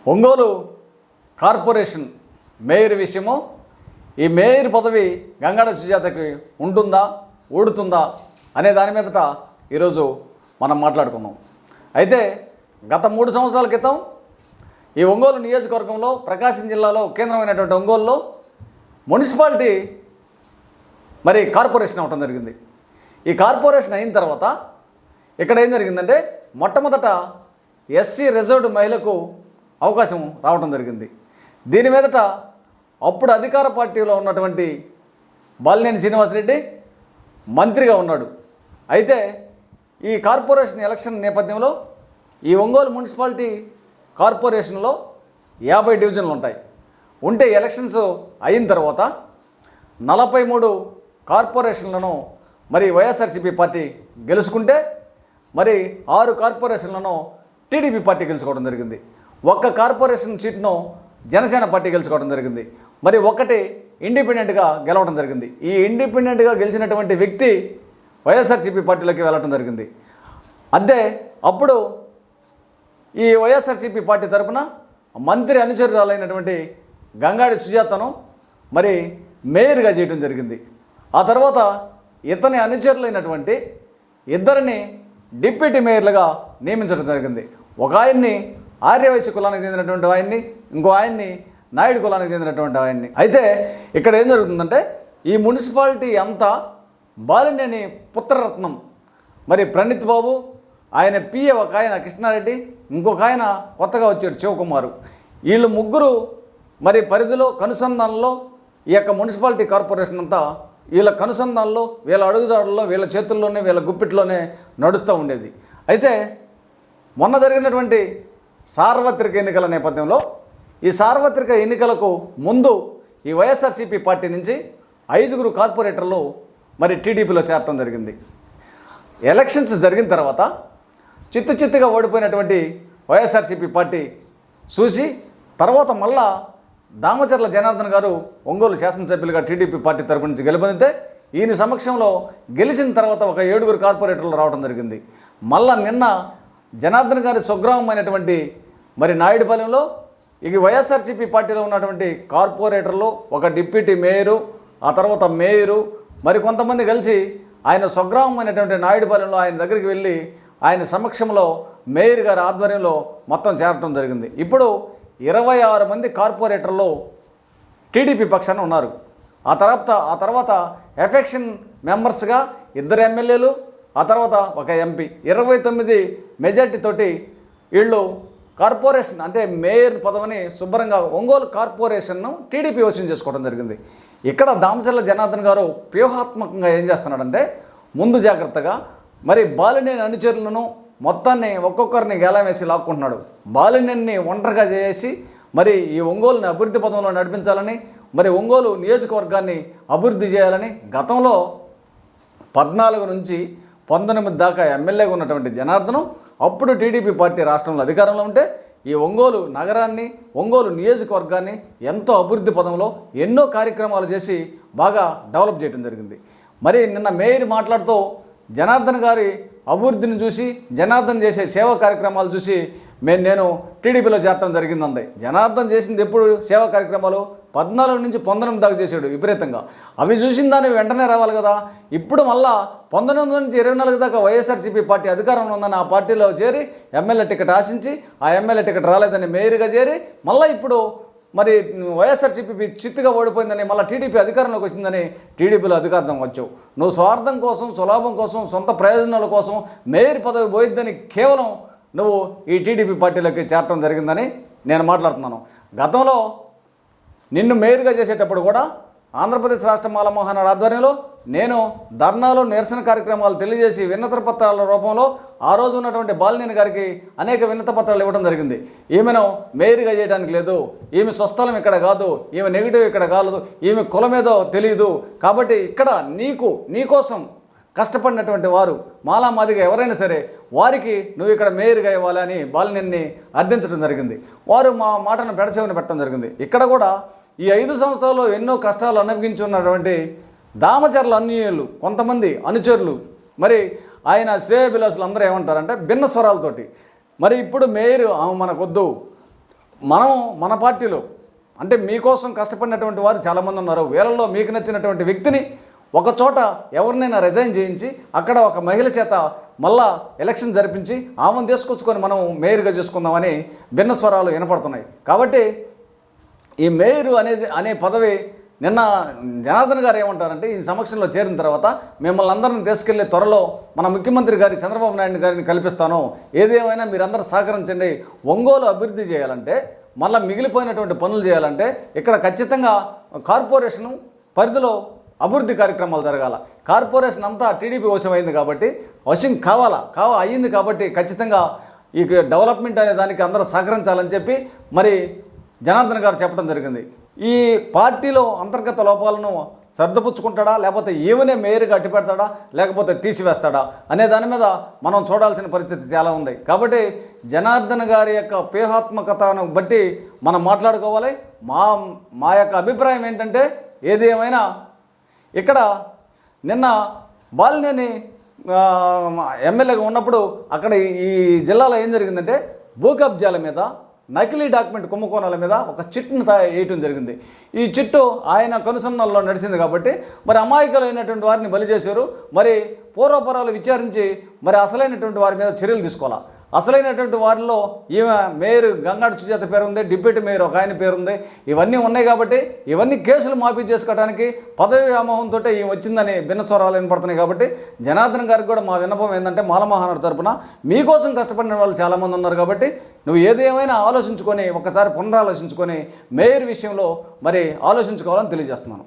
Ongole corporation mayor విషయము, ఈ mayor పదవి గంగాడ సుజాతకి ఉంటుందా ఊడుతుందా అనే దాని మీదట ఈరోజు మనం మాట్లాడుకుందాం. అయితే గత 3 సంవత్సరాల క్రితం ఈ ఒంగోలు నియోజకవర్గంలో ప్రకాశం జిల్లాలో కేంద్రమైనటువంటి ఒంగోలులో మున్సిపాలిటీ కార్పొరేషన్ అవ్వటం జరిగింది. ఈ కార్పొరేషన్ అయిన తర్వాత ఇక్కడ ఏం జరిగిందంటే మొట్టమొదట ఎస్సీ రిజర్వ్డ్ మహిళకు అవకాశం రావడం జరిగింది. దీని మీదట అప్పుడు అధికార పార్టీలో ఉన్నటువంటి బాలినేని శ్రీనివాసరెడ్డి మంత్రిగా ఉన్నాడు. అయితే ఈ కార్పొరేషన్ ఎలక్షన్ నేపథ్యంలో ఈ ఒంగోలు మున్సిపాలిటీ కార్పొరేషన్లో 50 డివిజన్లు ఉంటాయి. ఉంటే ఎలక్షన్స్ అయిన తర్వాత 43 కార్పొరేషన్లను వైఎస్ఆర్సీపీ పార్టీ గెలుచుకుంటే 6 కార్పొరేషన్లను టీడీపీ పార్టీ గెలుచుకోవడం జరిగింది. ఒక్క కార్పొరేషన్ సీట్ను జనసేన పార్టీ గెలుచుకోవడం జరిగింది. ఒకటి ఇండిపెండెంట్గా గెలవడం జరిగింది. ఈ ఇండిపెండెంట్గా గెలిచినటువంటి వ్యక్తి వైఎస్ఆర్సీపీ పార్టీలోకి వెళ్ళటం జరిగింది. అప్పుడు ఈ వైఎస్ఆర్సీపీ పార్టీ తరఫున మంత్రి అనుచరురాలైనటువంటి గంగాడి సుజాతను మేయర్గా చేయడం జరిగింది. ఆ తర్వాత ఇతని అనుచరులైనటువంటి 2 డిప్యూటీ మేయర్లుగా నియమించడం జరిగింది. ఒక ఆయన్ని ఆర్యవైశ్య కులానికి చెందినటువంటి ఆయన్ని, ఇంకో ఆయన్ని నాయుడు కులానికి చెందినటువంటి ఆయన్ని. అయితే ఇక్కడ ఏం జరుగుతుందంటే ఈ మున్సిపాలిటీ అంతా బాలినేని పుత్రరత్నం ప్రణీత్ బాబు, ఆయన పిఏ ఒక ఆయన కృష్ణారెడ్డి, ఇంకొక ఆయన కొత్తగా వచ్చాడు శివకుమారు. వీళ్ళు ముగ్గురు పరిధిలో కనుసంధానంలో ఈ యొక్క మున్సిపాలిటీ కార్పొరేషన్ అంతా వీళ్ళ కనుసంధానంలో, వీళ్ళ అడుగుదాడుల్లో, వీళ్ళ చేతుల్లోనే, వీళ్ళ గుప్పిట్లోనే నడుస్తూ ఉండేది. అయితే మొన్న జరిగినటువంటి సార్వత్రిక ఎన్నికల నేపథ్యంలో ఈ సార్వత్రిక ఎన్నికలకు ముందు ఈ వైఎస్ఆర్సీపీ పార్టీ నుంచి 5 కార్పొరేటర్లు టీడీపీలో చేరటం జరిగింది. ఎలక్షన్స్ జరిగిన తర్వాత చిత్తుగా ఓడిపోయినటువంటి వైఎస్ఆర్సీపీ పార్టీ చూసి తర్వాత మళ్ళా దామచర్ల జనార్దన్ గారు ఒంగోలు శాసనసభ్యులుగా టీడీపీ పార్టీ తరపు నుంచి గెలుపొందితే ఈయన సమక్షంలో గెలిచిన తర్వాత ఒక 7 కార్పొరేటర్లు రావడం జరిగింది. మళ్ళా నిన్న జనార్దన్ గారి స్వగ్రామమైనటువంటి నాయుడుపాలెంలో ఈ వైఎస్ఆర్సీపీ పార్టీలో ఉన్నటువంటి కార్పొరేటర్లు, ఒక డిప్యూటీ మేయరు, ఆ తర్వాత మేయరు, కొంతమంది కలిసి ఆయన స్వగ్రామమైనటువంటి నాయుడుపాలెంలో ఆయన దగ్గరికి వెళ్ళి ఆయన సమక్షంలో మేయర్ గారి ఆధ్వర్యంలో మొత్తం చేరటం జరిగింది. ఇప్పుడు 26 మంది కార్పొరేటర్లు టీడీపీ పక్షాన ఉన్నారు. ఆ తర్వాత ఎఫెక్షన్ మెంబర్స్గా 2 ఎమ్మెల్యేలు, ఆ తర్వాత ఒక ఎంపీ, 29 మెజార్టీతోటి వీళ్ళు కార్పొరేషన్ అంటే మేయర్ పదవిని శుభ్రంగా ఒంగోలు కార్పొరేషన్ను టీడీపీ వశం చేసుకోవడం జరిగింది. ఇక్కడ దామచర్ల జనార్దన్ గారు వ్యూహాత్మకంగా ఏం చేస్తున్నాడంటే ముందు జాగ్రత్తగా బాలినేని అనుచరులను మొత్తాన్ని ఒక్కొక్కరిని గేలం వేసి లాక్కుంటున్నాడు. బాలినేని ఒంటరిగా చేసి ఈ ఒంగోలుని అభివృద్ధి పదంలో నడిపించాలని, ఒంగోలు నియోజకవర్గాన్ని అభివృద్ధి చేయాలని గతంలో 14 నుంచి 19 దాకా ఎమ్మెల్యేగా ఉన్నటువంటి జనార్దను అప్పుడు టీడీపీ పార్టీ రాష్ట్రంలో అధికారంలో ఉంటే ఈ ఒంగోలు నగరాన్ని, ఒంగోలు నియోజకవర్గాన్ని ఎంతో అభివృద్ధి పదంలో ఎన్నో కార్యక్రమాలు చేసి బాగా డెవలప్ చేయడం జరిగింది. నిన్న మేయర్ మాట్లాడుతూ జనార్దన్ గారి అభివృద్ధిని చూసి, జనార్దన్ చేసే సేవా కార్యక్రమాలు చూసి నేను టీడీపీలో చేరటం జరిగిందండి. జనార్దన్ చేసింది ఎప్పుడు సేవా కార్యక్రమాలు 14 నుంచి 19 దాకా చేశాడు విపరీతంగా. అవి చూసిన దాన్ని వెంటనే రావాలి కదా. ఇప్పుడు మళ్ళా 19 నుంచి 24 దాకా వైఎస్ఆర్సీపీ పార్టీ అధికారంలో ఉందని ఆ పార్టీలో చేరి ఎమ్మెల్యే టికెట్ ఆశించి ఆ ఎమ్మెల్యే టికెట్ రాలేదని మేయర్గా చేరి మళ్ళీ ఇప్పుడు వైఎస్ఆర్సీపీ చిత్తుగా ఓడిపోయిందని మళ్ళీ టీడీపీ అధికారంలోకి వచ్చిందని టీడీపీలో అధికారం వచ్చావు. నువ్వు స్వార్థం కోసం, సులాభం కోసం, సొంత ప్రయోజనాల కోసం మేయర్ పదవి పోయిద్దని కేవలం నువ్వు ఈ టీడీపీ పార్టీలోకి చేరటం జరిగిందని నేను మాట్లాడుతున్నాను. గతంలో నిన్ను మేయర్గా చేసేటప్పుడు కూడా ఆంధ్రప్రదేశ్ రాష్ట్ర మాలమోహన్ ఆధ్వర్యంలో నేను ధర్నాలు, నిరసన కార్యక్రమాలు తెలియజేసి వినతి పత్రాల రూపంలో ఆ రోజు ఉన్నటువంటి బాలినేని గారికి అనేక వినతి పత్రాలు ఇవ్వడం జరిగింది. ఈమెను మేయర్గా చేయడానికి లేదు, ఈమె స్వస్థలం ఇక్కడ కాదు, ఈమె నెగిటివ్ ఇక్కడ కాదు, ఈమె కులమేదో తెలియదు, కాబట్టి ఇక్కడ నీకోసం కష్టపడినటువంటి వారు మాలామాదిగా ఎవరైనా సరే వారికి నువ్వు ఇక్కడ మేయర్గా ఇవ్వాలని బాలినేని అర్థించడం జరిగింది. వారు మా మాటను పెడచెవిన పెట్టడం జరిగింది. ఇక్కడ కూడా ఈ 5 సంవత్సరాల్లో ఎన్నో కష్టాలు అనుభవించున్నటువంటి దామచర్ల అన్యాయులు కొంతమంది అనుచరులు ఆయన శ్రేయోభిలాసులు అందరూ ఏమంటారంటే భిన్న స్వరాలతోటి ఇప్పుడు మేయర్ ఆమె మనకొద్దు, మనం మన పార్టీలో అంటే మీకోసం కష్టపడినటువంటి వారు చాలామంది ఉన్నారు. వీళ్ళల్లో మీకు నచ్చినటువంటి వ్యక్తిని ఒక చోట ఎవరినైనా రిజైన్ చేయించి అక్కడ ఒక మహిళ చేత మళ్ళా ఎలక్షన్ జరిపించి ఆమెను తీసుకొచ్చుకొని మనం మేయర్గా చేసుకుందామని భిన్న స్వరాలు వినపడుతున్నాయి. కాబట్టి ఈ మేయరు అనే పదవి నిన్న జనార్దన్ గారు ఏమంటారంటే ఈ సమక్షంలో చేరిన తర్వాత మిమ్మల్ని అందరిని తీసుకెళ్లే త్వరలో మన ముఖ్యమంత్రి గారి చంద్రబాబు నాయుడు గారిని కల్పిస్తాను, ఏదేమైనా మీరందరూ సహకరించండి. ఒంగోలు అభివృద్ధి చేయాలంటే మళ్ళీ మిగిలిపోయినటువంటి పనులు చేయాలంటే ఇక్కడ ఖచ్చితంగా కార్పొరేషను పరిధిలో అభివృద్ధి కార్యక్రమాలు జరగాల. కార్పొరేషన్ అంతా టీడీపీ వశమైంది కాబట్టి వశం అయ్యింది కాబట్టి ఖచ్చితంగా ఈ డెవలప్మెంట్ అనే దానికి అందరూ సహకరించాలని చెప్పి మరి జనార్దన్ గారు చెప్పడం జరిగింది. ఈ పార్టీలో అంతర్గత లోపాలను సర్దుపుచ్చుకుంటాడా, లేకపోతే ఈవెనే మేయర్గా అట్టిపెడతాడా, లేకపోతే తీసివేస్తాడా అనే దాని మీద మనం చూడాల్సిన పరిస్థితి చాలా ఉంది. కాబట్టి జనార్దన్ గారి యొక్క వ్యూహాత్మకతను బట్టి మనం మాట్లాడుకోవాలి. మా యొక్క అభిప్రాయం ఏంటంటే ఏది ఏమైనా ఇక్కడ నిన్న బాలినేని ఎమ్మెల్యేగా ఉన్నప్పుడు అక్కడ ఈ జిల్లాలో ఏం జరిగిందంటే భూ కబ్జాల మీద, నకిలీ డాక్యుమెంట్ కుంభకోణాల మీద ఒక చిట్టును వేయటం జరిగింది. ఈ చిట్టు ఆయన కనుసన్నల్లో నడిచింది కాబట్టి మరి అమాయకులైనటువంటి వారిని బలి చేశారు. మరి పూర్వపరాలు విచారించి మరి అసలైనటువంటి వారి మీద చర్యలు తీసుకోవాలా. అసలైనటువంటి వారిలో ఈమె మేయర్ గంగాడు సుజాత పేరు ఉంది, డిప్యూటీ మేయర్ ఒక ఆయన పేరు ఉంది. ఇవన్నీ ఉన్నాయి కాబట్టి ఇవన్నీ కేసులు మాఫీ చేసుకోవడానికి పదవి వ్యామోహంతో ఈమె వచ్చిందని భిన్న స్వరాలు వినపడుతున్నాయి. కాబట్టి జనార్దన్ గారికి కూడా మా విన్నపం ఏంటంటే మాలమహానాడు తరపున మీకోసం కష్టపడిన వాళ్ళు చాలామంది ఉన్నారు కాబట్టి నువ్వు ఏదేమైనా ఆలోచించుకొని ఒకసారి పునరాలోచించుకొని మేయర్ విషయంలో మరి ఆలోచించుకోవాలని తెలియజేస్తున్నాను.